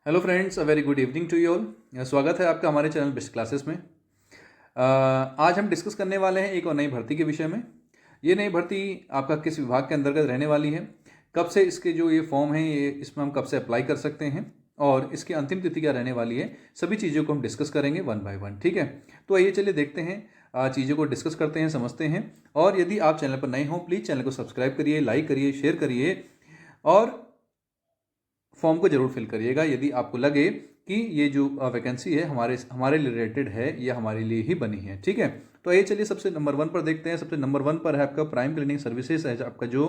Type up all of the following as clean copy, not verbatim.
Hello friends, a very good evening to you all. स्वागत है आपका हमारे चैनल बेस्ट क्लासेस में। आज हम डिस्कस करने वाले हैं एक और नई भर्ती के विषय में। ये नई भर्ती आपका किस विभाग के अंतर्गत रहने वाली है, कब से इसके जो ये फॉर्म है ये इसमें हम कब से अप्लाई कर सकते हैं और इसकी अंतिम तिथि क्या रहने वाली है, सभी चीज़ों को हम डिस्कस करेंगे वन बाय वन। ठीक है, तो आइए चलिए देखते हैं, चीज़ों को डिस्कस करते हैं, समझते हैं। और यदि आप चैनल पर नए हों, प्लीज़ चैनल को सब्सक्राइब करिए, लाइक करिए, शेयर करिए और फॉर्म को जरूर फिल करिएगा यदि आपको लगे कि ये जो वैकेंसी है हमारे रिलेटेड है या हमारे लिए ही बनी है। ठीक है, तो आइए चलिए सबसे नंबर 1 पर देखते हैं। सबसे नंबर 1 पर है आपका प्राइम क्लीनिंग सर्विसेज है। आपका जो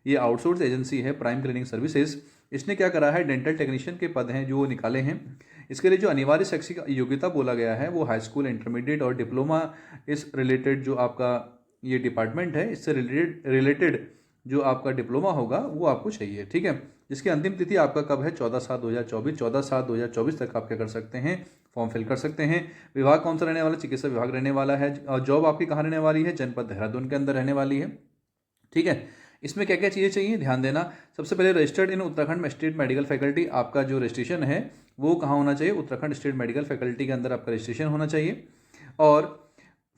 ये आउटसोर्स एजेंसी है प्राइम क्लीनिंग सर्विसेज, इसने क्या करा है, डेंटल टेक्नीशियन के पद हैं जो वो निकाले हैं। इसके लिए जो अनिवार्य शैक्षिक योग्यता बोला गया है वो हाई स्कूल, इंटरमीडिएट और डिप्लोमा इस रिलेटेड जो आपका ये डिपार्टमेंट है इससे रिलेटेड जो आपका डिप्लोमा होगा वो आपको चाहिए। ठीक है, जिसकी अंतिम तिथि आपका कब है, 14/7/2024। 14/7/2024 तक आप क्या कर सकते हैं, फॉर्म फिल कर सकते हैं। विभाग कौन सा रहने वाला है, चिकित्सा विभाग रहने वाला है। और जॉब आपकी कहाँ रहने वाली है, जनपद देहरादून के अंदर रहने वाली है। ठीक है, इसमें क्या क्या चीज़ें चाहिए, ध्यान देना। सबसे पहले registered in Uttarakhand state medical faculty, आपका जो रजिस्ट्रेशन है वो कहाँ होना चाहिए, उत्तराखंड स्टेट मेडिकल फैकल्टी के अंदर आपका रजिस्ट्रेशन होना चाहिए। और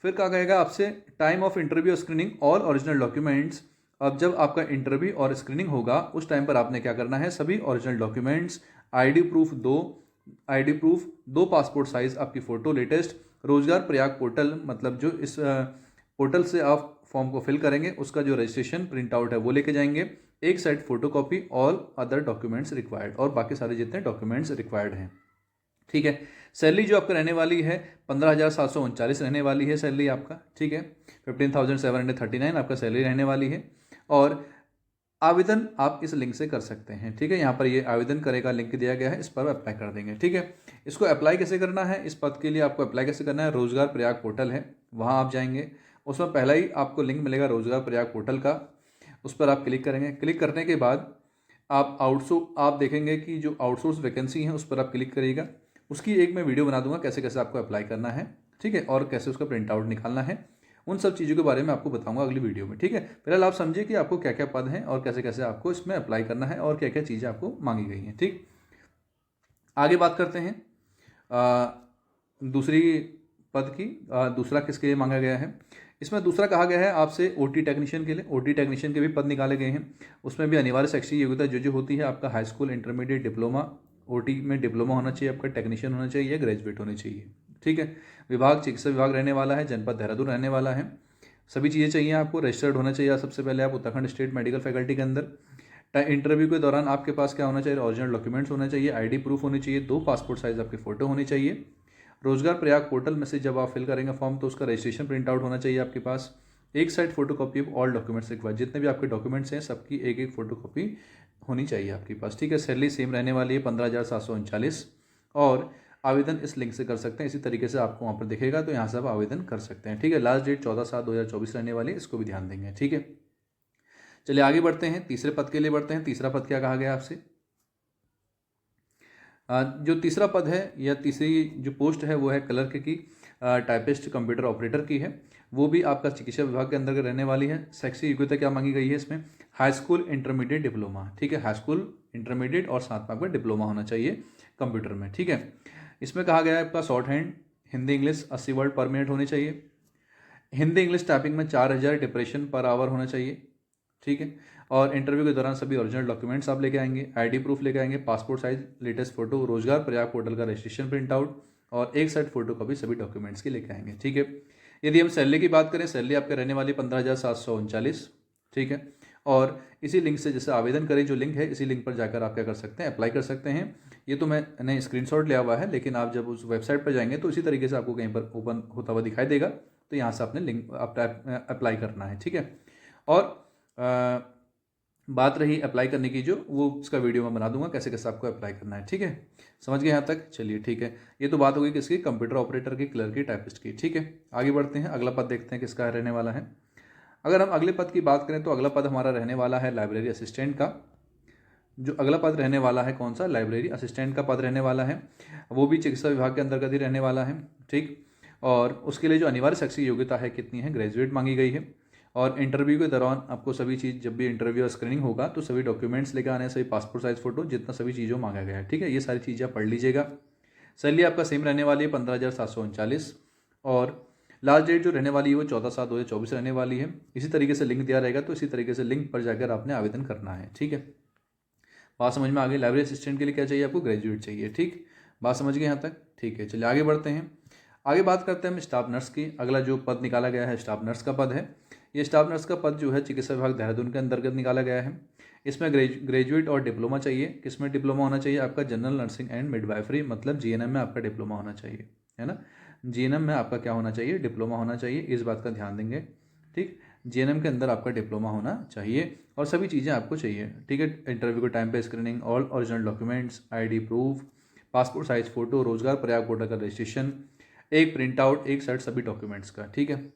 फिर क्या कहेगा आपसे, time of interview screening all original documents. अब जब आपका इंटरव्यू और स्क्रीनिंग होगा उस टाइम पर आपने क्या करना है, सभी ओरिजिनल डॉक्यूमेंट्स, आईडी प्रूफ दो पासपोर्ट साइज आपकी फ़ोटो लेटेस्ट, रोजगार प्रयाग पोर्टल, मतलब जो इस पोर्टल से आप फॉर्म को फिल करेंगे उसका जो रजिस्ट्रेशन प्रिंट आउट है वो लेके जाएंगे, एक side photocopy, all other documents required, और बाकी सारे जितने डॉक्यूमेंट्स रिक्वायर्ड हैं। ठीक है, सैलरी जो आपका रहने वाली है 15,739 रहने वाली है सैलरी आपका। ठीक है, 15,739 आपका सैलरी रहने वाली है। और आवेदन आप इस लिंक से कर सकते हैं। ठीक है, यहाँ पर ये आवेदन करेगा लिंक दिया गया है, इस पर अप्लाई कर देंगे। ठीक है, इसको अप्लाई कैसे करना है, इस पद के लिए आपको अप्लाई कैसे करना है, रोजगार प्रयाग पोर्टल है वहाँ आप जाएंगे, उसमें पहला ही आपको लिंक मिलेगा रोजगार प्रयाग पोर्टल का, उस पर आप क्लिक करेंगे। क्लिक करने के बाद आप देखेंगे कि जो आउटसोर्स वैकेंसी है उस पर आप क्लिक करिएगा। उसकी एक मैं वीडियो बना दूंगा कैसे कैसे आपको अप्लाई करना है। ठीक है, और कैसे उसका प्रिंट आउट निकालना है, उन सब चीज़ों के बारे में आपको बताऊंगा अगली वीडियो में। ठीक है, फिलहाल आप समझिए कि आपको क्या क्या पद हैं और कैसे कैसे आपको इसमें अप्लाई करना है और क्या क्या चीज़ें आपको मांगी गई हैं। ठीक, आगे बात करते हैं दूसरी पद की। दूसरा किसके लिए मांगा गया है, इसमें दूसरा कहा गया है आपसे ओटी टेक्नीशियन के लिए। ओटी टेक्नीशियन के भी पद निकाले गए हैं, उसमें भी अनिवार्य शैक्षिक योग्यता जो होती है आपका high school, intermediate, diploma, OT में डिप्लोमा होना चाहिए, आपका टेक्नीशियन होना चाहिए या ग्रेजुएट होनी चाहिए। ठीक है, विभाग चिकित्सा विभाग रहने वाला है, जनपद देहरादून रहने वाला है। सभी चीज़ें चाहिए आपको, रजिस्टर्ड होना चाहिए सबसे पहले आप उत्तराखंड स्टेट मेडिकल फैकल्टी के अंदर। इंटरव्यू के दौरान आपके पास क्या होना चाहिए, ओरिजिनल डॉक्यूमेंट्स होना चाहिए, आईडी प्रूफ होनी चाहिए, दो पासपोर्ट साइज आपकी फ़ोटो होनी चाहिए। रोजगार प्रयाग पोर्टल में से जब आप फिल करेंगे फॉर्म तो उसका रजिस्ट्रेशन प्रिंट आउट होना चाहिए आपके पास, एक side photocopy of all documents required, जितने भी आपके डॉक्यूमेंट्स हैं सबकी एक एक फोटोकॉपी होनी चाहिए आपके पास। ठीक है, सैलरी सेम रहने वाली है 15,739, और आवेदन इस लिंक से कर सकते हैं, इसी तरीके से आपको वहाँ पर दिखेगा तो यहाँ से आप आवेदन कर सकते हैं। ठीक है, लास्ट डेट 14/7/2024 रहने वाली है, इसको भी ध्यान देंगे। ठीक है, चलिए आगे बढ़ते हैं, तीसरे पद के लिए बढ़ते हैं। तीसरा पद क्या कहा गया आपसे, जो तीसरा पद है या तीसरी जो पोस्ट है वो है क्लर्क की, टाइपिस्ट कंप्यूटर ऑपरेटर की है, वो भी आपका चिकित्सा विभाग के अंदर रहने वाली है। शैक्षिक योग्यता क्या मांगी गई है इसमें, हाई स्कूल, इंटरमीडिएट, डिप्लोमा। ठीक है, हाई स्कूल, इंटरमीडिएट और साथ में आपका डिप्लोमा होना चाहिए कंप्यूटर में। ठीक है, इसमें कहा गया है आपका short hand Hindi English 80 word पर मिनट होने चाहिए, हिंदी इंग्लिश टाइपिंग में 4000 डिप्रेशन पर आवर होना चाहिए। ठीक है, और इंटरव्यू के दौरान सभी ओरिजिनल डॉक्यूमेंट्स आप लेके आएंगे, आईडी प्रूफ लेके आएंगे, पासपोर्ट साइज लेटेस्ट फोटो, रोजगार प्रयाग पोर्टल का रजिस्ट्रेशन प्रिंट आउट और एक साइड फोटो कॉपी सभी डॉक्यूमेंट्स की लेके आएंगे। ठीक है, यदि हम सैलरी की बात करें, सैलरी आपके रहने वाली 15,739। ठीक है, और इसी लिंक से जैसे आवेदन करें, जो लिंक है इसी लिंक पर जाकर आप क्या कर सकते हैं, अप्लाई कर सकते हैं। ये तो मैंने स्क्रीनशॉट लिया हुआ है, लेकिन आप जब उस वेबसाइट पर जाएंगे तो इसी तरीके से आपको कहीं पर ओपन होता हुआ दिखाई देगा, तो यहाँ से आपने लिंक अप्लाई करना है। ठीक है, और बात रही अप्लाई करने की, जो वो उसका वीडियो मैं बना दूंगा कैसे कैसे आपको अप्लाई करना है। ठीक है, समझ गए यहाँ तक, चलिए ठीक है। ये तो बात होगी किसकी, कंप्यूटर ऑपरेटर की, क्लर्क की, टाइपिस्ट की। ठीक है, आगे बढ़ते हैं, अगला पद देखते हैं किसका रहने वाला है। अगर हम अगले पद की बात करें तो अगला पद हमारा रहने वाला है लाइब्रेरी असिस्टेंट का। जो अगला पद रहने वाला है कौन सा, लाइब्रेरी असिस्टेंट का पद रहने वाला है, वो भी चिकित्सा विभाग के अंतर्गत ही रहने वाला है। ठीक, और उसके लिए जो अनिवार्य शैक्षिक योग्यता है कितनी है, ग्रेजुएट मांगी गई है। और इंटरव्यू के दौरान आपको सभी चीज़, जब भी इंटरव्यू और स्क्रीनिंग होगा तो सभी डॉक्यूमेंट्स लेकर आने, सभी पासपोर्ट साइज़ फ़ोटो, जितना सभी चीज़ों मांगा गया है, ठीक है। ये सारी चीज़ें आप पढ़ लीजिएगा। सैलरी आपका सेम रहने वाली है 15,739, और लास्ट डेट जो रहने वाली है वो 14/7/2024 रहने वाली है। इसी तरीके से लिंक दिया रहेगा, तो इसी तरीके से लिंक पर जाकर आपने आवेदन करना है, ठीक है। बात समझ में आ गई। लाइब्रेरी असिस्टेंट के लिए क्या चाहिए आपको? ग्रेजुएट चाहिए, ठीक। बात समझ गए यहाँ तक? ठीक है, चलिए आगे बढ़ते हैं। आगे बात करते हैं हम स्टाफ नर्स की। अगला जो पद निकाला गया है स्टाफ नर्स का पद है। ये स्टाफ नर्स का पद जो है चिकित्सा विभाग देहरादून के अंतर्गत निकाला गया है। इसमें ग्रेजुएट और डिप्लोमा चाहिए। किसमें डिप्लोमा होना चाहिए? आपका जनरल नर्सिंग एंड मिडवाइफरी, मतलब जीएनएम में आपका डिप्लोमा होना चाहिए, है ना। जीएनएम में आपका क्या होना चाहिए? डिप्लोमा होना चाहिए। इस बात का ध्यान देंगे, ठीक। जीएनएम के अंदर आपका डिप्लोमा होना चाहिए और सभी चीज़ें आपको चाहिए, ठीक है। इंटरव्यू के टाइम पे screening, all original documents, ID proof, passport size photo, रोजगार प्रयाग पोर्टल का रजिस्ट्रेशन, एक प्रिंट आउट, एक सेट सभी डॉक्यूमेंट्स का, ठीक है।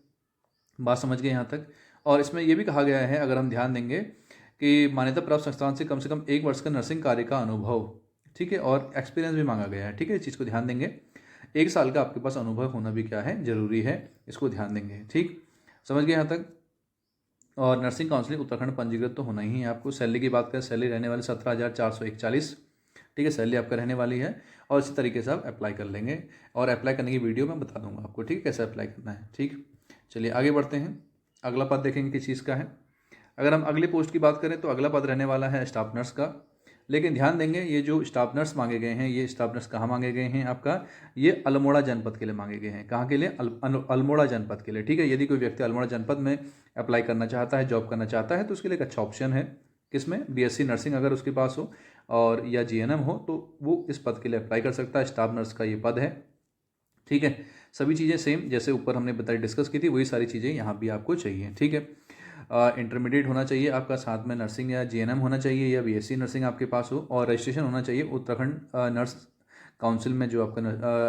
बात समझ गए यहाँ तक। और इसमें यह भी कहा गया है, अगर हम ध्यान देंगे, कि मान्यता प्राप्त संस्थान से कम 1 वर्ष का नर्सिंग कार्य का अनुभव, ठीक है, और एक्सपीरियंस भी मांगा गया है, ठीक है। इस चीज़ को ध्यान देंगे। 1 साल का आपके पास अनुभव होना भी क्या है? जरूरी है, इसको ध्यान देंगे, ठीक। समझ गए यहाँ तक। और नर्सिंग काउंसिलिंग उत्तराखंड पंजीकृत तो होना ही है आपको। सैलरी की बात करें, सैलरी रहने वाली 17,441, ठीक है, सैलरी आपका रहने वाली है। और इसी तरीके से आप अप्लाई कर लेंगे, और अप्लाई करने की वीडियो मैं बता दूंगा आपको, ठीक है, कैसे अप्लाई करना है, ठीक। चलिए आगे बढ़ते हैं। अगला पद देखेंगे किस चीज़ का है। अगर हम अगले पोस्ट की बात करें तो अगला पद रहने वाला है स्टाफ नर्स का। लेकिन ध्यान देंगे, ये जो स्टाफ नर्स मांगे गए हैं, ये स्टाफ नर्स कहाँ मांगे गए हैं आपका? ये अल्मोड़ा जनपद के लिए मांगे गए हैं। कहाँ के लिए? अल्मोड़ा जनपद के लिए, ठीक है। यदि कोई व्यक्ति अल्मोड़ा जनपद में अप्लाई करना चाहता है, जॉब करना चाहता है, तो उसके लिए एक अच्छा ऑप्शन है। किसमें? बीएससी नर्सिंग अगर उसके पास हो और या जीएनएम हो, तो वो इस पद के लिए अप्लाई कर सकता है। स्टाफ नर्स का ये पद है, ठीक है। सभी चीज़ें सेम जैसे ऊपर हमने बताई, डिस्कस की थी, वही सारी चीज़ें यहाँ भी आपको चाहिए, ठीक है। इंटरमीडिएट होना चाहिए आपका, साथ में नर्सिंग या जीएनएम होना चाहिए या बीएससी नर्सिंग आपके पास हो, और रजिस्ट्रेशन होना चाहिए उत्तराखंड नर्स काउंसिल में, जो आपका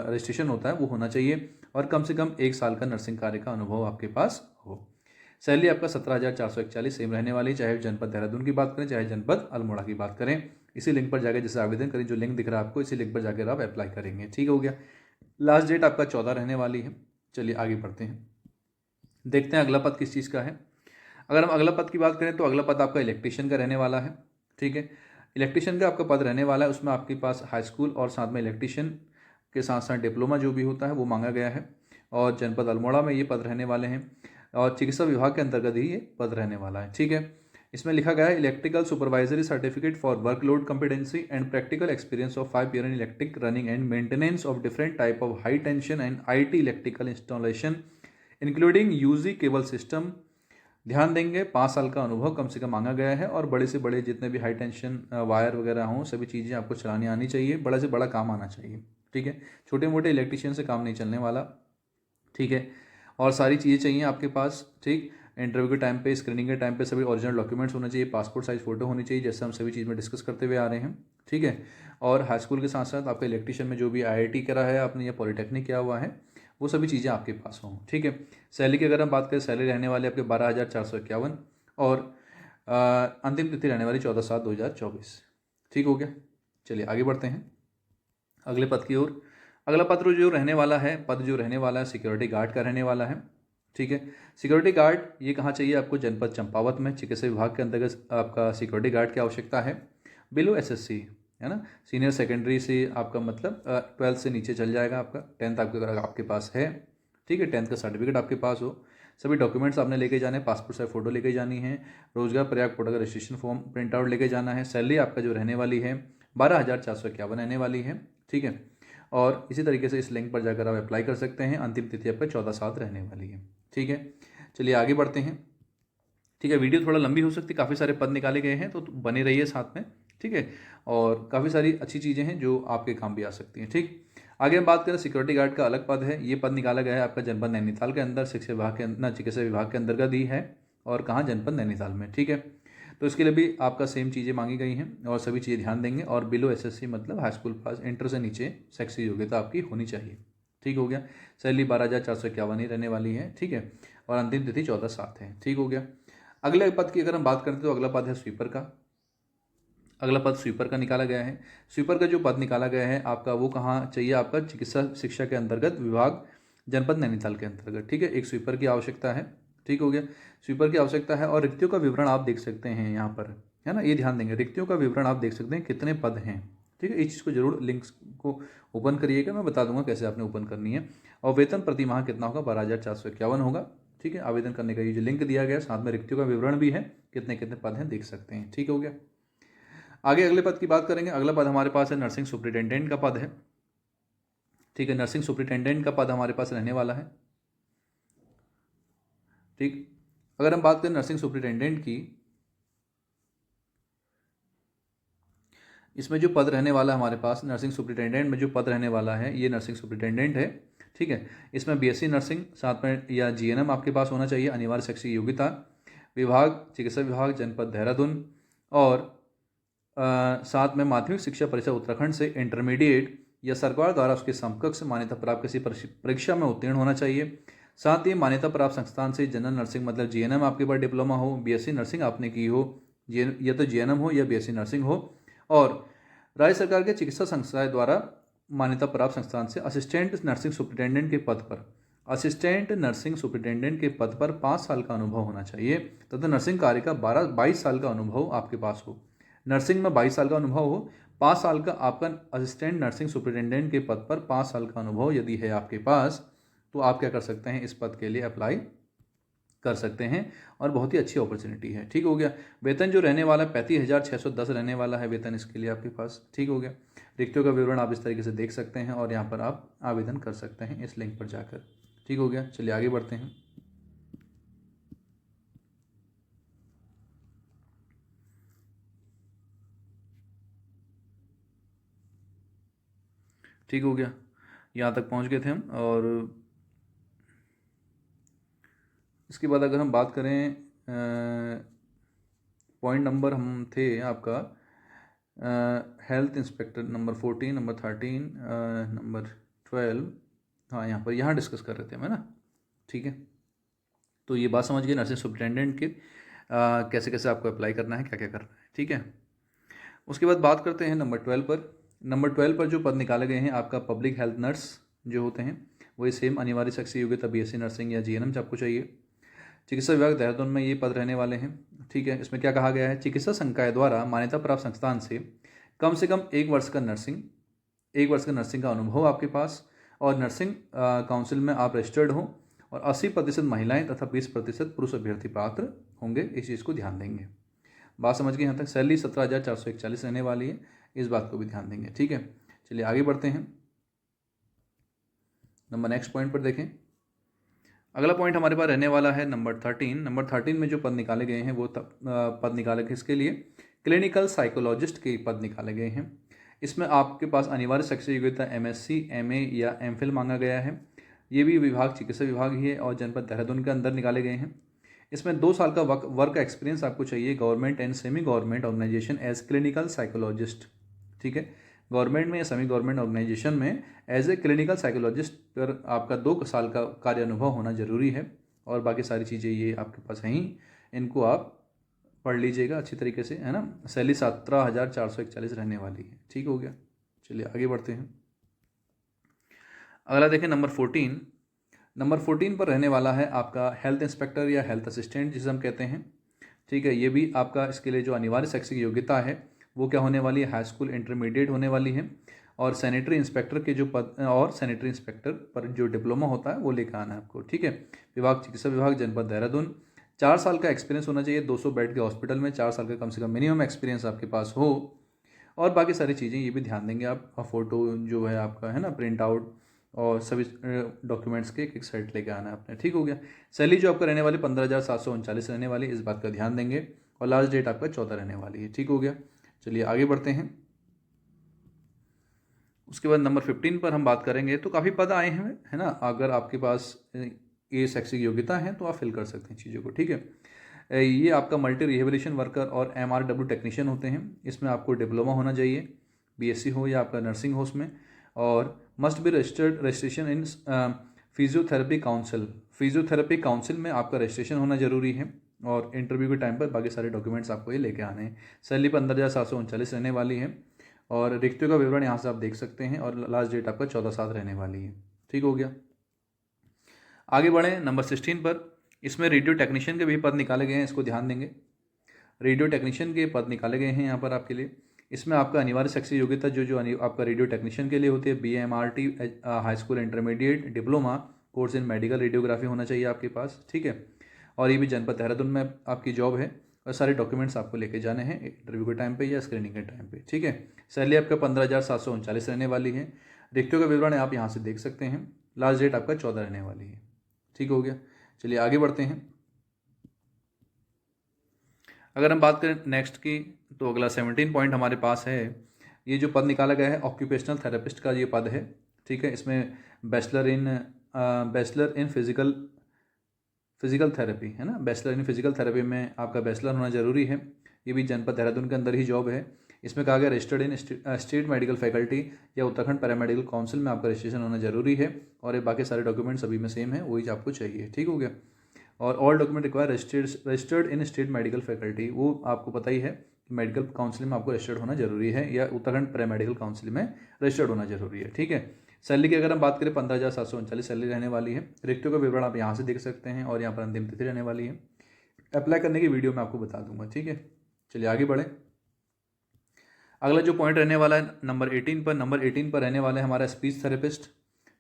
रजिस्ट्रेशन होता है वो होना चाहिए, और कम से कम 1 साल का नर्सिंग कार्य का अनुभव आपके पास हो। सैलरी आपका 17,441 सेम रहने वाली, चाहे जनपद देहरादून की बात करें, चाहे जनपद अल्मोड़ा की बात करें। इसी लिंक पर जाकर जैसे आवेदन करें, जो लिंक दिख रहा है आपको, इसी लिंक पर जाकर आप अप्लाई करेंगे, ठीक हो गया। लास्ट डेट आपका 14 रहने वाली है। चलिए आगे बढ़ते हैं, देखते हैं अगला पद किस चीज़ का है। अगर हम अगला पद की बात करें तो अगला पद आपका इलेक्ट्रीशियन का रहने वाला है, ठीक है। इलेक्ट्रीशियन का आपका पद रहने वाला है, उसमें आपके पास हाई स्कूल और साथ में इलेक्ट्रीशियन के साथ साथ डिप्लोमा जो भी होता है वो मांगा गया है, और जनपद अल्मोड़ा में ये पद रहने वाले हैं, और चिकित्सा विभाग के अंतर्गत ही ये पद रहने वाला है, ठीक है। इसमें लिखा गया है electrical supervisory certificate for workload competency and practical experience of 5 year in electric running and maintenance of different type of high tension and IT electrical installation including UG cable system. ध्यान देंगे, 5 साल का अनुभव कम से कम मांगा गया है, और बड़े से बड़े जितने भी हाई टेंशन वायर वगैरह हों, सभी चीज़ें आपको चलानी आनी चाहिए, बड़ा से बड़ा काम आना चाहिए, ठीक है। छोटे मोटे इलेक्ट्रिशियन से काम नहीं चलने वाला, ठीक है। और सारी चीज़ें चाहिए आपके पास, ठीक। इंटरव्यू के टाइम पे, स्क्रीनिंग के टाइम पे सभी ओरिजिनल डॉक्यूमेंट्स होने चाहिए, पासपोर्ट साइज फोटो होनी चाहिए, जैसे हम सभी चीज़ में डिस्कस करते हुए आ रहे हैं, ठीक है। और हाई स्कूल के साथ साथ आपका इलेक्ट्रिशियन में जो भी आईआईटी करा है आपने या पॉलिटेक्निक किया हुआ है, वो सभी चीज़ें आपके पास हों, ठीक है। सैलरी की अगर हम बात करें, सैलरी रहने वाली आपके 12,451, और अंतिम तिथि रहने वाली 14/7/2024, ठीक हो गया। चलिए आगे बढ़ते हैं अगले पद की ओर। अगला पद जो रहने वाला है, सिक्योरिटी गार्ड का रहने वाला है, ठीक है। सिक्योरिटी गार्ड ये कहाँ चाहिए आपको? जनपद चंपावत में चिकित्सा विभाग के अंतर्गत आपका सिक्योरिटी गार्ड की आवश्यकता है। बिलो एसएससी, है ना, सीनियर सेकेंडरी से आपका मतलब 12th से नीचे चल जाएगा आपका, 10th आपके पास है, ठीक है, 10th का सर्टिफिकेट आपके पास हो। सभी डॉक्यूमेंट्स आपने लेके जाने, पासपोर्ट साइज फोटो लेके जानी है, रोजगार प्रयाग पोर्टल का रजिस्ट्रेशन फॉर्म प्रिंट आउट लेके जाना है। सैलरी आपका जो रहने वाली है 12,451 रहने वाली है, ठीक है। और इसी तरीके से इस लिंक पर जाकर आप अप्लाई कर सकते हैं। अंतिम तिथि आपका 14/7 रहने वाली है, ठीक है। चलिए आगे बढ़ते हैं, ठीक है। वीडियो थोड़ा लंबी हो सकती है, काफ़ी सारे पद निकाले गए हैं, तो बने रहिए साथ में, ठीक है। और काफ़ी सारी अच्छी चीज़ें हैं जो आपके काम भी आ सकती हैं, ठीक। आगे हम बात करें, सिक्योरिटी गार्ड का अलग पद है। ये पद निकाला गया है आपका जनपद नैनीताल के अंदर, शिक्षा विभाग के अंदर, चिकित्सा विभाग के अंतर्गत ही है, और कहाँ? जनपद नैनीताल में, ठीक है। तो इसके लिए भी आपका सेम चीज़ें मांगी गई हैं, और सभी चीज़ें ध्यान देंगे। और बिलो एसएससी मतलब हाई स्कूल पास, इंटर से नीचे शैक्षिक योग्यता आपकी होनी चाहिए, ठीक हो गया। सैलरी 12,451 ही रहने वाली है, ठीक है। और अंतिम तिथि 14/7 है, ठीक हो गया। अगले पद की अगर हम बात करते हैं तो अगला पद है स्वीपर का। अगला पद स्वीपर का निकाला गया है। स्वीपर का जो पद निकाला गया है आपका, वो कहाँ चाहिए आपका? चिकित्सा शिक्षा के अंतर्गत विभाग, जनपद नैनीताल के अंतर्गत, ठीक है। एक स्वीपर की आवश्यकता है, ठीक हो गया। स्वीपर की आवश्यकता है और रिक्तियों का विवरण आप देख सकते हैं यहाँ पर, है ना, ये ध्यान देंगे, रिक्तियों का विवरण आप देख सकते हैं कितने पद हैं। ठीक है, इस चीज़ को जरूर लिंक्स को ओपन करिएगा, मैं बता दूंगा कैसे आपने ओपन करनी है। और वेतन प्रति माह कितना होगा, 12,451 होगा। ठीक है, आवेदन करने का ये जो लिंक दिया गया, साथ में रिक्तियों का विवरण भी है, कितने कितने पद हैं देख सकते हैं। ठीक हो गया। आगे अगले पद की बात करेंगे। अगला पद हमारे पास है नर्सिंग सुपरिटेंडेंट का पद है। ठीक है, नर्सिंग सुपरिटेंडेंट का पद हमारे पास रहने वाला है। ठीक, अगर हम बात करें नर्सिंग सुपरिटेंडेंट की, इसमें जो पद रहने वाला है हमारे पास नर्सिंग सुपरिटेंडेंट में जो पद रहने वाला है, ये नर्सिंग सुपरिटेंडेंट है। ठीक है, इसमें बीएससी नर्सिंग साथ में या जीएनएम आपके पास होना चाहिए। अनिवार्य शैक्षिक योग्यता विभाग चिकित्सा विभाग जनपद देहरादून, और साथ में माध्यमिक शिक्षा परिषद उत्तराखंड से इंटरमीडिएट या सरकार द्वारा उसके समकक्ष मान्यता प्राप्त किसी परीक्षा में उत्तीर्ण होना चाहिए। साथ ही मान्यता प्राप्त संस्थान से जनरल नर्सिंग मतलब जीएनएम आपके पास डिप्लोमा हो, बीएससी नर्सिंग आपने की हो, या तो जीएनएम हो या बीएससी नर्सिंग हो, और राज्य सरकार के चिकित्सा संस्थाएं द्वारा मान्यता प्राप्त संस्थान से असिस्टेंट नर्सिंग सुपरिटेंडेंट के पद पर, असिस्टेंट नर्सिंग सुपरिटेंडेंट के पद पर 5 साल का अनुभव होना चाहिए तथा नर्सिंग कार्य का 22 साल का अनुभव आपके पास हो। नर्सिंग में 22 साल का अनुभव हो, 5 साल का आपका असिस्टेंट नर्सिंग सुपरिटेंडेंट के पद पर 5 साल का अनुभव यदि है आपके पास, तो आप क्या कर सकते हैं, इस पद के लिए अप्लाई कर सकते हैं और बहुत ही अच्छी अपॉर्चुनिटी है। ठीक हो गया। वेतन जो रहने वाला 35,610 रहने वाला है वेतन इसके लिए आपके पास। ठीक हो गया। रिक्तियों का विवरण आप इस तरीके से देख सकते हैं और यहाँ पर आप आवेदन कर सकते हैं इस लिंक पर जाकर। ठीक हो गया, चलिए आगे बढ़ते हैं। ठीक हो गया, यहाँ तक पहुँच गए थे हम। और इसके बाद अगर हम बात करें, पॉइंट नंबर हम थे आपका health inspector number 14, number 13, number 12, हाँ यहाँ पर यहाँ डिस्कस कर रहे थे मैं ना। ठीक है, तो ये बात समझ गए नर्सिंग सुपरिटेंडेंट के कैसे कैसे आपको अप्लाई करना है, क्या क्या करना है। ठीक है, उसके बाद बात करते हैं नंबर 12 पर। नंबर 12 पर जो पद निकाले गए हैं आपका पब्लिक हेल्थ नर्स जो होते हैं, वही सेम अनिवार्य शैक्षिक योग्यता बीएससी नर्सिंग या जीएनएम आपको चाहिए। चिकित्सा विभाग देहरादून में ये पद रहने वाले हैं। ठीक है, इसमें क्या कहा गया है, चिकित्सा संकाय द्वारा मान्यता प्राप्त संस्थान से कम 1 वर्ष का नर्सिंग का अनुभव आपके पास, और नर्सिंग काउंसिल में आप रजिस्टर्ड हो, और 80% महिलाएं तथा 20% पुरुष अभ्यर्थी पात्र होंगे। इस चीज़ को ध्यान देंगे। बात समझ गए यहाँ तक। सैलरी 17,441 रहने वाली है, इस बात को भी ध्यान देंगे। ठीक है, चलिए आगे बढ़ते हैं। नेक्स्ट पॉइंट पर देखें। अगला पॉइंट हमारे पास रहने वाला है नंबर 13। नंबर 13 में जो पद निकाले गए हैं वो पद निकाले गए इसके लिए क्लिनिकल साइकोलॉजिस्ट के पद निकाले गए हैं। इसमें आपके पास अनिवार्य शैक्षिक योग्यता एमएससी, एमए या एमफिल मांगा गया है। ये भी विभाग चिकित्सा विभाग ही है और जनपद देहरादून के अंदर निकाले गए हैं। इसमें 2 साल का वर्क एक्सपीरियंस आपको चाहिए government and semi government organisation as clinical psychologist. ठीक है, गवर्नमेंट में या सेमी गवर्नमेंट ऑर्गेनाइजेशन में एज ए क्लिनिकल साइकोलॉजिस्ट पर आपका 2 साल का कार्य अनुभव होना जरूरी है, और बाकी सारी चीज़ें ये आपके पास हैं ही, इनको आप पढ़ लीजिएगा अच्छी तरीके से, है ना। सैलरी 17,441 रहने वाली है। ठीक हो गया, चलिए आगे बढ़ते हैं। अगला देखें नंबर 14। नंबर 14 पर रहने वाला है आपका हेल्थ इंस्पेक्टर या हेल्थ असिस्टेंट जिसे हम कहते हैं। ठीक है, ये भी आपका इसके लिए जो अनिवार्य शैक्षिक योग्यता है वो क्या होने वाली है, हाई स्कूल इंटरमीडिएट होने वाली है, और सैनिटरी इंस्पेक्टर के जो पद और सैनिटरी इंस्पेक्टर पर जो डिप्लोमा होता है वो लेकर आना है आपको। ठीक है, विभाग चिकित्सा विभाग जनपद देहरादून। 4 साल का एक्सपीरियंस होना चाहिए 200 बेड के हॉस्पिटल में, 4 साल का कम से कम मिनिमम एक्सपीरियंस आपके पास हो, और बाकी सारी चीज़ें ये भी ध्यान देंगे आप। फ़ोटो जो है आपका, है ना, प्रिंट आउट और सभी डॉक्यूमेंट्स के एक सेट लेके आना है आपने। ठीक हो गया। सैलरी जो आपका रहने वाली 15,739 रहने वाली, इस बात का ध्यान देंगे, और लास्ट डेट आपका 14 रहने वाली है। ठीक हो गया, चलिए आगे बढ़ते हैं। उसके बाद नंबर 15 पर हम बात करेंगे। तो काफ़ी पद आए हैं, है ना, अगर आपके पास ये शैक्षिक योग्यता है तो आप फिल कर सकते हैं चीज़ों को। ठीक है, ये आपका मल्टी रिहेबिलिटेशन वर्कर और MRW टेक्नीशियन होते हैं। इसमें आपको डिप्लोमा होना चाहिए, बीएससी हो या आपका नर्सिंग हो उसमें, और must be registration in physiotherapy council में आपका रजिस्ट्रेशन होना जरूरी है, और इंटरव्यू के टाइम पर बाकी सारे डॉक्यूमेंट्स आपको ये लेके आने हैं। सैलरी 15,739 रहने वाली है, और रिक्तियों का विवरण यहाँ से आप देख सकते हैं, और लास्ट डेट आपका 14/7 रहने वाली है। ठीक हो गया, आगे बढ़ें नंबर 16 पर। इसमें रेडियो टेक्नीशियन के भी पद निकाले गए हैं, इसको ध्यान देंगे। रेडियो टेक्नीशियन के पद निकाले गए हैं यहाँ पर आपके लिए। इसमें आपका अनिवार्य शैक्षिक योग्यता जो आपका रेडियो टेक्नीशियन के लिए होती है, BMRT high school intermediate diploma course in medical radiography होना चाहिए आपके पास, ठीक है। और ये भी जनपद देहरादून में आपकी जॉब है और सारे डॉक्यूमेंट्स आपको लेके जाने हैं इंटरव्यू के टाइम पे या स्क्रीनिंग के टाइम पे, ठीक है। सैलरी आपका 15,739 रहने वाली है। रिक्तियों का विवरण आप यहाँ से देख सकते हैं। लास्ट डेट आपका 14 रहने वाली है, ठीक हो गया। चलिए आगे बढ़ते हैं। अगर हम बात करें नेक्स्ट की, तो अगला 17 पॉइंट हमारे पास है। ये जो पद निकाला गया है ऑक्यूपेशनल थेरेपिस्ट का ये पद है, ठीक है। इसमें बैचलर इन फिजिकल थेरेपी है ना, बैचलर इन फिजिकल थेरेपी में आपका बैचलर होना जरूरी है। ये भी जनपद देहरादून के अंदर ही जॉब है। इसमें कहा गया registered in state medical faculty या उत्तराखंड पैरामेडिकल काउंसिल में आपका रजिस्ट्रेशन होना जरूरी है। और ये बाकी सारे डॉक्यूमेंट्स सभी में सेम है, वही आपको चाहिए, ठीक हो गया। और all document require registered in state medical faculty, वो आपको पता ही है कि मेडिकल काउंसिल में आपको रजिस्टर्ड होना जरूरी है या उत्तराखंड पैरामेडिकल काउंसिल में रजिस्टर्ड होना जरूरी है, ठीक है। सैलरी की अगर हम बात करें 15,739 सैलरी रहने वाली है। रिक्तियों का विवरण आप यहाँ से देख सकते हैं और यहाँ पर अंतिम तिथि रहने वाली है। अप्लाई करने की वीडियो मैं आपको बता दूंगा, ठीक है। चलिए आगे बढ़ें। अगला जो पॉइंट रहने वाला है नंबर 18 पर रहने वाला है हमारा स्पीच थेरेपिस्ट,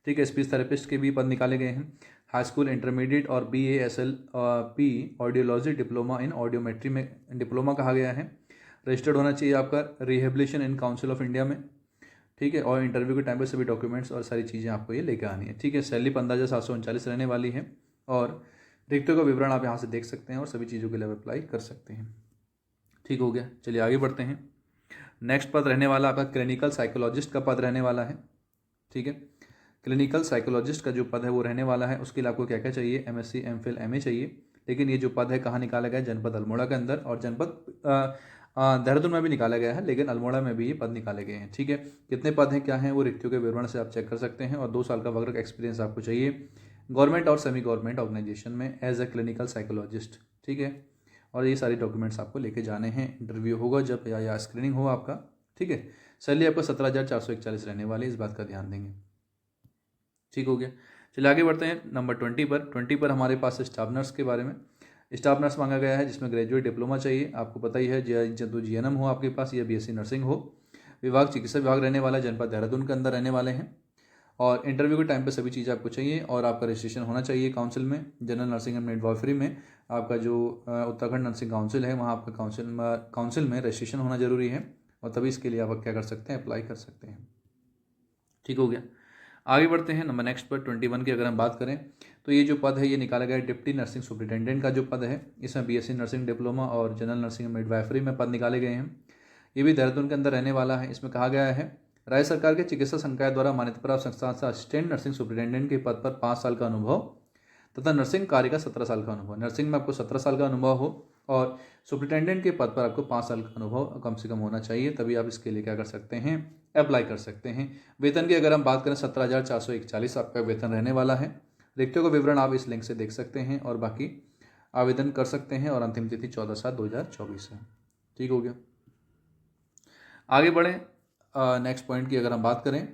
ठीक है। स्पीच थेरेपिस्ट के भी पद निकाले गए हैं। हाई स्कूल इंटरमीडिएट और BASLP audiology diploma in audiometry में डिप्लोमा कहा गया है। रजिस्टर्ड होना चाहिए आपका rehabilitation in council of India में, ठीक है। और इंटरव्यू के टाइम पर सभी डॉक्यूमेंट्स और सारी चीज़ें आपको ये लेकर आनी है, ठीक है। सैलरी 15,739 रहने वाली है। और रिक्तियों का विवरण आप यहाँ से देख सकते हैं और सभी चीज़ों के लिए अप्लाई कर सकते हैं, ठीक हो गया। चलिए आगे बढ़ते हैं। नेक्स्ट पद रहने वाला आपका क्लिनिकल साइकोलॉजिस्ट का पद रहने वाला है, ठीक है। क्लिनिकल साइकोलॉजिस्ट का जो पद है वो रहने वाला है। उसके लिए आपको क्या क्या चाहिए, MSc MPhil MA चाहिए। लेकिन ये जो पद है कहाँ निकाला गया है, जनपद अल्मोड़ा के अंदर और जनपद देहरादून में भी निकाला गया है, लेकिन अल्मोड़ा में भी ये पद निकाले गए हैं, ठीक है। कितने पद हैं क्या हैं वो रिक्तियों के विवरण से आप चेक कर सकते हैं। और 2 साल का वर्क एक्सपीरियंस आपको चाहिए गवर्नमेंट और सेमी गवर्नमेंट ऑर्गेनाइजेशन में एज ए क्लिनिकल साइकोलॉजिस्ट, ठीक है। और ये सारे डॉक्यूमेंट्स आपको लेके जाने हैं। इंटरव्यू होगा जब या स्क्रीनिंग हो आपका, ठीक है। सैलरी आपका 17,441 रहने वाली, इस बात का ध्यान देंगे, ठीक हो गया। चलिए आगे बढ़ते हैं नंबर 20 पर हमारे पास स्टाफ नर्स के बारे में। स्टाफ नर्स मांगा गया है जिसमें ग्रेजुएट डिप्लोमा चाहिए, आपको पता ही है। तो GNM हो आपके पास या BSc नर्सिंग हो। विभाग चिकित्सा विभाग रहने वाला जनपद देहरादून के अंदर रहने वाले हैं। और इंटरव्यू के टाइम पे सभी चीज़ आपको चाहिए और आपका रजिस्ट्रेशन होना चाहिए काउंसिल में। जनरल नर्सिंग एंड मिडवाइफरी में आपका जो उत्तराखंड नर्सिंग काउंसिल है वहाँ आपका काउंसिल में रजिस्ट्रेशन होना जरूरी है। और तभी इसके लिए आप क्या कर सकते हैं, अप्लाई कर सकते हैं, ठीक हो गया। आगे बढ़ते हैं नंबर नेक्स्ट पर 21 की अगर हम बात करें तो ये जो पद है ये निकाला गया है डिप्टी नर्सिंग सुपरिटेंडेंट का जो पद है। इसमें BSc नर्सिंग डिप्लोमा और जनरल नर्सिंग मिडवाइफरी में पद निकाले गए हैं। ये भी देहरादून के अंदर रहने वाला है। इसमें कहा गया है राज्य सरकार के चिकित्सा संकाय द्वारा मान्यता प्राप्त संस्थान से असिस्टेंट नर्सिंग सुपरिटेंडेंट के पद पर 5 साल का अनुभव तथा नर्सिंग कार्य का 17 साल का अनुभव। नर्सिंग में आपको 17 साल का अनुभव हो और सुपरिटेंडेंट के पद पर आपको 5 साल का अनुभव कम से कम होना चाहिए, तभी आप इसके लिए क्या कर सकते हैं, अप्लाई कर सकते हैं। वेतन की अगर हम बात करें 17,441 आपका वेतन रहने वाला है। रिक्तियों का विवरण आप इस लिंक से देख सकते हैं और बाकी आवेदन कर सकते हैं। और अंतिम तिथि 14/7/2024 है, ठीक हो गया। आगे बढ़ें। नेक्स्ट पॉइंट की अगर हम बात करें,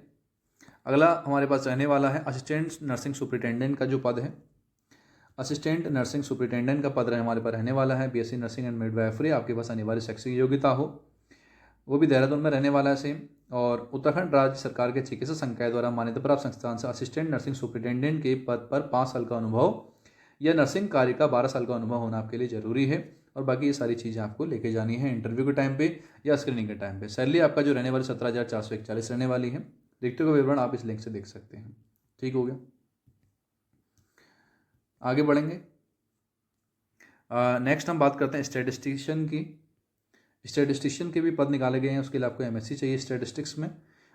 अगला हमारे पास रहने वाला है असिस्टेंट नर्सिंग सुपरिटेंडेंट का जो पद है। असिस्टेंट नर्सिंग सुपरिटेंडेंट का पद हमारे पास रहने वाला है। BSc नर्सिंग एंड मिडवाइफरी, आपके पास अनिवार्य शैक्षिक योग्यता हो, वो भी देहरादून में रहने वाला है सेम। और उत्तराखंड राज्य सरकार के चिकित्सा संकाय द्वारा मान्यता प्राप्त संस्थान से असिस्टेंट नर्सिंग सुपरिटेंडेंट के पद पर 5 साल का अनुभव या नर्सिंग कार्य का 12 साल का अनुभव होना आपके लिए जरूरी है। और बाकी ये सारी चीज़ें आपको लेके जानी है इंटरव्यू के टाइम पे या स्क्रीनिंग के टाइम पे। सैलरी आपका जो रहने वाली 17,441 रहने वाली है। रिक्तियों का विवरण आप इस लिंक से देख सकते हैं, ठीक हो गया। आगे बढ़ेंगे। नेक्स्ट हम बात करते हैं स्टैटिस्टिशियन की। स्टैटिस्टिशियन के भी पद निकाले गए हैं। उसके लिए आपको MSc चाहिए स्टैटिस्टिक्स में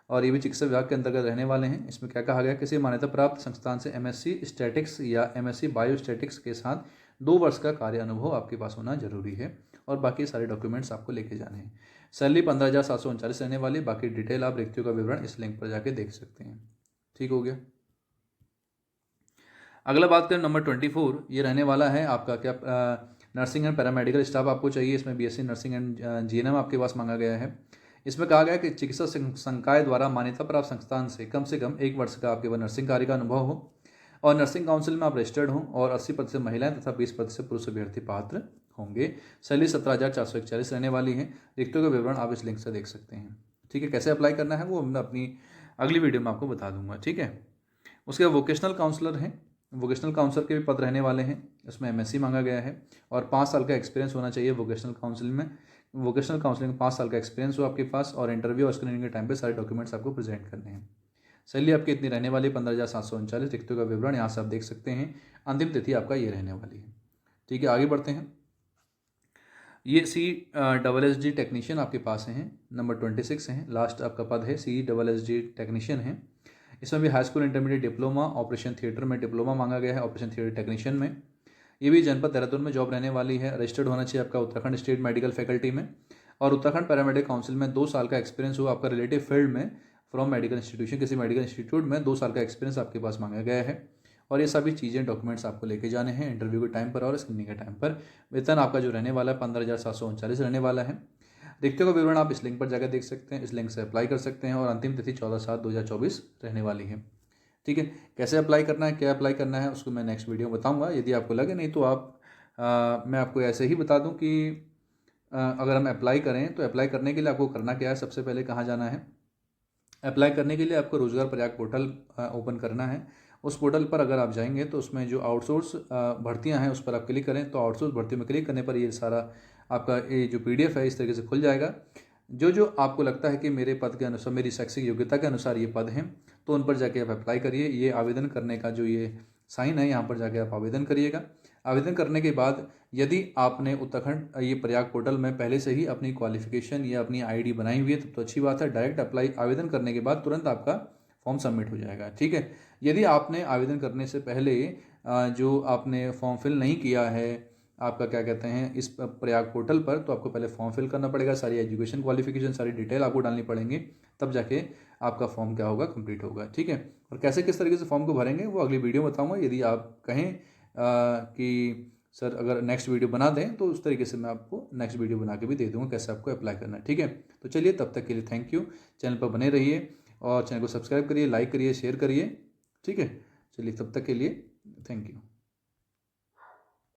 और ये भी चिकित्सा विभाग के अंतर्गत रहने वाले हैं। इसमें क्या कहा गया, किसी मान्यता प्राप्त संस्थान से MSc स्टैटिक्स या MSc बायोस्टैटिक्स के साथ 2 वर्ष का कार्य अनुभव आपके पास होना जरूरी है। और बाकी सारे डॉक्यूमेंट्स आपको लेके जाने हैं। सैलरी 15,739 रहने वाली। बाकी डिटेल आप रिक्तियों का विवरण इस लिंक पर जाके देख सकते हैं, ठीक हो गया। अगला बात करें नंबर 24, ये रहने वाला है आपका क्या, नर्सिंग एंड पैरामेडिकल स्टाफ आपको चाहिए। इसमें BSc नर्सिंग एंड GNM आपके पास मांगा गया है। इसमें कहा गया है कि चिकित्सा संकाय द्वारा मान्यता प्राप्त संस्थान से कम 1 वर्ष का आपके पास नर्सिंग कार्य का अनुभव हो। और नर्सिंग काउंसिल में आप रजिस्टर्ड हों और 80% महिलाएं तथा 20% पुरुष अभ्यर्थी पात्र होंगे। सैलरी 17,441 रहने वाली है। रिक्तियों का विवरण आप इस लिंक से देख सकते हैं। ठीक है, कैसे अप्लाई करना है वो मैं अपनी अगली वीडियो में आपको बता दूंगा। ठीक है, उसके बाद वोकेशनल काउंसलर हैं। वोकेशनल काउंसलर के भी पद रहने वाले हैं। इसमें MSc मांगा गया है और 5 साल का एक्सपीरियंस होना चाहिए वोकेशनल काउंसलिंग में। वोकेशनल काउंसलिंग में 5 साल का एक्सपीरियंस हो आपके पास और इंटरव्यू और स्क्रीनिंग के टाइम पे सारे डॉक्यूमेंट्स आपको प्रेजेंट करने हैं। सैलरी आपकी इतनी रहने वाली 15,739। रिक्तियों का विवरण यहाँ से आप देख सकते हैं। अंतिम तिथि आपका ये रहने वाली है। ठीक है, आगे बढ़ते हैं। ये CSSD टेक्नीशियन आपके पास हैं, नंबर 26 हैं। लास्ट आपका पद है CSSD टेक्नीशियन है। इसमें भी high school intermediate diploma operation theatre में डिप्लोमा मांगा गया है, ऑपरेशन थिएटर टेक्नीशियन में। ये भी जनपद देहरादून में जॉब रहने वाली है। रजिस्टर्ड होना चाहिए आपका उत्तराखंड स्टेट मेडिकल फैकल्टी में और उत्तराखंड पैरामेडिकल काउंसिल में 2 साल का एक्सपीरियंस हो आपका रिलेटिव फील्ड में फ्रॉम मेडिकल इंस्टीट्यूशन, किसी मेडिकल इंस्टीट्यूट में 2 साल का एक्सपीरियंस आपके पास मांगा गया है। और ये सभी चीज़ें डॉक्यूमेंट्स आपको लेके जाने हैं इंटरव्यू के टाइम पर और स्क्रीनिंग के टाइम पर। वेतन आपका जो रहने वाला है 15,739 रहने वाला है। रिक्तियों का विवरण आप इस लिंक पर जाकर देख सकते हैं। इस लिंक से अप्लाई कर सकते हैं और अंतिम तिथि 14/7/2024 रहने वाली है। ठीक है, कैसे अप्लाई करना है, क्या अप्लाई करना है, उसको मैं नेक्स्ट वीडियो में बताऊंगा यदि आपको लगे। नहीं तो मैं आपको ऐसे ही बता दूं कि अगर हम अप्लाई करें तो अप्लाई करने के लिए आपको करना क्या है। सबसे पहले कहाँ जाना है, अप्लाई करने के लिए आपको रोजगार प्रयाग पोर्टल ओपन करना है। उस पोर्टल पर अगर आप जाएंगे तो उसमें जो आउटसोर्स भर्तियां हैं उस पर आप क्लिक करें तो आउटसोर्स भर्तियों में क्लिक करने पर ये सारा आपका ये जो PDF है इस तरीके से खुल जाएगा। जो आपको लगता है कि मेरे पद के अनुसार, मेरी शैक्षिक योग्यता के अनुसार ये पद हैं, तो उन पर जाके आप अप्लाई करिए। ये आवेदन करने का जो ये साइन है यहाँ पर जाके आप आवेदन करिएगा। आवेदन करने के बाद यदि आपने उत्तराखंड ये प्रयाग पोर्टल में पहले से ही अपनी क्वालिफिकेशन या अपनी ID बनाई हुई है तब तो अच्छी बात है। डायरेक्ट अप्लाई आवेदन करने के बाद तुरंत आपका फॉर्म सबमिट हो जाएगा। ठीक है, यदि आपने आवेदन करने से पहले जो आपने फॉर्म फिल नहीं किया है आपका क्या कहते हैं इस प्रयाग पोर्टल पर, तो आपको पहले फॉर्म फिल करना पड़ेगा। सारी एजुकेशन क्वालिफिकेशन सारी डिटेल आपको डालनी पड़ेंगी, तब जाके आपका फॉर्म क्या होगा, कंप्लीट होगा। ठीक है, और कैसे किस तरीके से फॉर्म को भरेंगे वो अगली वीडियो में बताऊंगा। यदि आप कहें कि सर अगर नेक्स्ट वीडियो बना दें तो उस तरीके से मैं आपको नेक्स्ट वीडियो बना के भी दे दूंगा कैसे आपको अप्लाई करना है। ठीक है, तो चलिए तब तक के लिए थैंक यू। चैनल पर बने रहिए और चैनल को सब्सक्राइब करिए, लाइक करिए, शेयर करिए। ठीक है, चलिए तब तक के लिए थैंक यू।